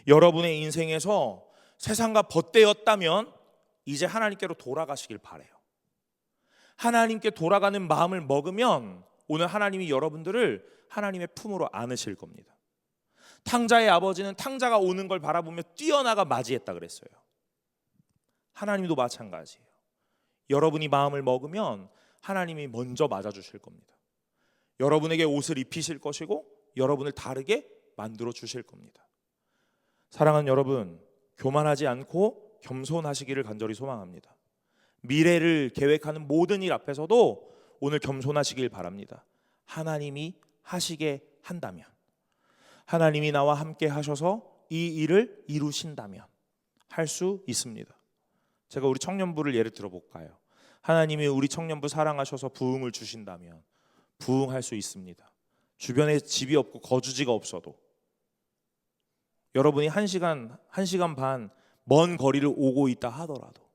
S1: 여러분의 인생에서 세상과 벗되었다면 이제 하나님께로 돌아가시길 바라요. 하나님께 돌아가는 마음을 먹으면 오늘 하나님이 여러분들을 하나님의 품으로 안으실 겁니다. 탕자의 아버지는 탕자가 오는 걸 바라보며 뛰어나가 맞이했다 그랬어요. 하나님도 마찬가지예요. 여러분이 마음을 먹으면 하나님이 먼저 맞아주실 겁니다. 여러분에게 옷을 입히실 것이고 여러분을 다르게 만들어 주실 겁니다. 사랑하는 여러분, 교만하지 않고 겸손하시기를 간절히 소망합니다. 미래를 계획하는 모든 일 앞에서도 오늘 겸손하시길 바랍니다. 하나님이 하시게 한다면, 하나님이 나와 함께 하셔서 이 일을 이루신다면 할 수 있습니다. 제가 우리 청년부를 예를 들어볼까요? 하나님이 우리 청년부 사랑하셔서 부흥을 주신다면 부흥할 수 있습니다. 주변에 집이 없고 거주지가 없어도 여러분이 1시간 반 먼 거리를 오고 있다 하더라도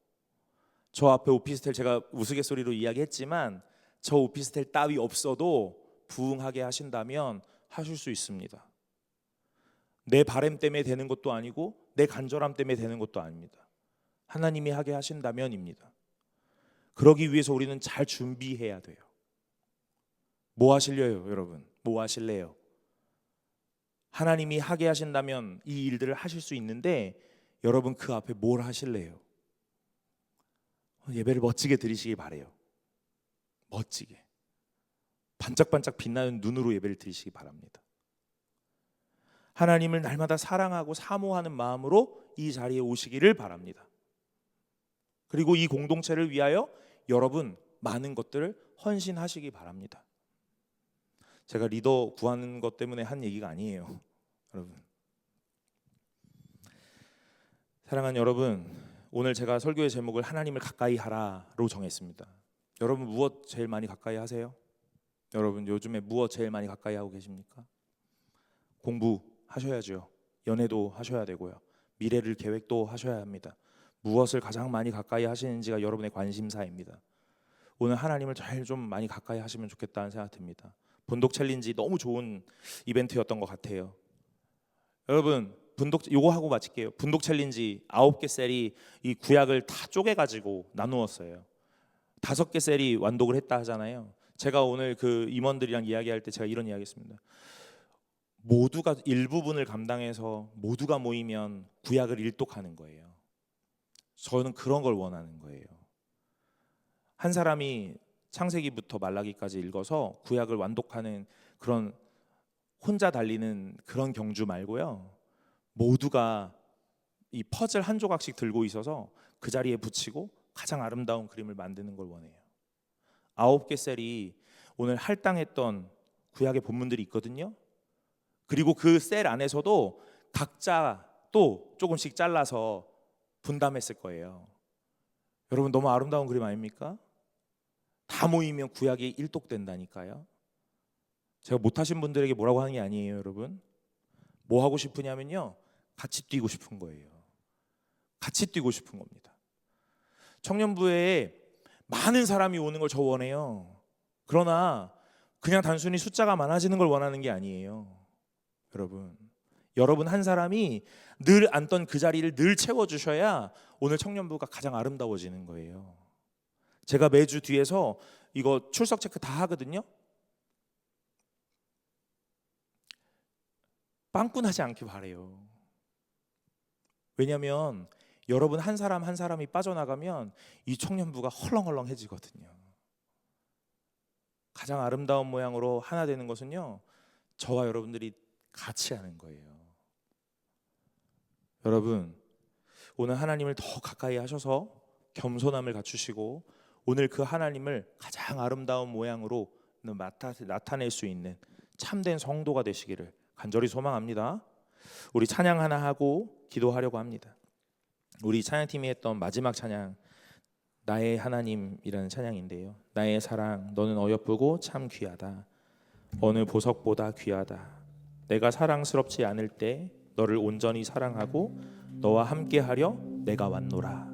S1: 저 앞에 오피스텔, 제가 우스갯소리로 이야기했지만 저 오피스텔 따위 없어도 부흥하게 하신다면 하실 수 있습니다. 내 바람 때문에 되는 것도 아니고 내 간절함 때문에 되는 것도 아닙니다. 하나님이 하게 하신다면입니다. 그러기 위해서 우리는 잘 준비해야 돼요. 뭐 하실래요, 여러분? 뭐 하실래요? 하나님이 하게 하신다면 이 일들을 하실 수 있는데 여러분 그 앞에 뭘 하실래요? 예배를 멋지게 드리시기 바래요. 멋지게 반짝반짝 빛나는 눈으로 예배를 드리시기 바랍니다. 하나님을 날마다 사랑하고 사모하는 마음으로 이 자리에 오시기를 바랍니다. 그리고 이 공동체를 위하여 여러분 많은 것들을 헌신하시기 바랍니다. 제가 리더 구하는 것 때문에 한 얘기가 아니에요, 여러분. 사랑하는 여러분, 오늘 제가 설교의 제목을 하나님을 가까이 하라로 정했습니다. 여러분 무엇 제일 많이 가까이 하세요? 여러분 요즘에 무엇 제일 많이 가까이 하고 계십니까? 공부하셔야죠. 연애도 하셔야 되고요. 미래를 계획도 하셔야 합니다. 무엇을 가장 많이 가까이 하시는지가 여러분의 관심사입니다. 오늘 하나님을 잘 좀 많이 가까이 하시면 좋겠다는 생각 듭니다. 본독 챌린지 너무 좋은 이벤트였던 것 같아요. 여러분 요거 하고 마칠게요. 분독 챌린지 9개 셀이 이 구약을 다 쪼개가지고 나누었어요. 5개 셀이 완독을 했다 하잖아요. 제가 오늘 그 임원들이랑 이야기할 때 제가 이런 이야기했습니다. 모두가 일부분을 감당해서 모두가 모이면 구약을 일독하는 거예요. 저는 그런 걸 원하는 거예요. 한 사람이 창세기부터 말라기까지 읽어서 구약을 완독하는 그런 혼자 달리는 그런 경주 말고요. 모두가 이 퍼즐 한 조각씩 들고 있어서 그 자리에 붙이고 가장 아름다운 그림을 만드는 걸 원해요. 9개 셀이 오늘 할당했던 구약의 본문들이 있거든요. 그리고 그 셀 안에서도 각자 또 조금씩 잘라서 분담했을 거예요. 여러분 너무 아름다운 그림 아닙니까? 다 모이면 구약이 일독된다니까요. 제가 못하신 분들에게 뭐라고 하는 게 아니에요, 여러분. 뭐 하고 싶으냐면요, 같이 뛰고 싶은 거예요. 같이 뛰고 싶은 겁니다. 청년부에 많은 사람이 오는 걸 저 원해요. 그러나 그냥 단순히 숫자가 많아지는 걸 원하는 게 아니에요. 여러분 한 사람이 늘 앉던 그 자리를 늘 채워주셔야 오늘 청년부가 가장 아름다워지는 거예요. 제가 매주 뒤에서 이거 출석 체크 다 하거든요. 빵꾸나지 않길 바래요. 왜냐하면 여러분 한 사람 한 사람이 빠져나가면 이 청년부가 헐렁헐렁해지거든요. 가장 아름다운 모양으로 하나 되는 것은요, 저와 여러분들이 같이 하는 거예요. 여러분 오늘 하나님을 더 가까이 하셔서 겸손함을 갖추시고 오늘 그 하나님을 가장 아름다운 모양으로 나타낼 수 있는 참된 성도가 되시기를 간절히 소망합니다. 우리 찬양 하나 하고 기도하려고 합니다. 우리 찬양팀이 했던 마지막 찬양, 나의 하나님이라는 찬양인데요. 나의 사랑 너는 어여쁘고 참 귀하다. 어느 보석보다 귀하다. 내가 사랑스럽지 않을 때 너를 온전히 사랑하고 너와 함께하려 내가 왔노라.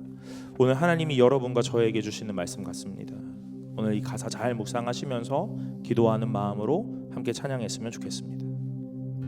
S1: 오늘 하나님이 여러분과 저에게 주시는 말씀 같습니다. 오늘 이 가사 잘 묵상하시면서 기도하는 마음으로 함께 찬양했으면 좋겠습니다.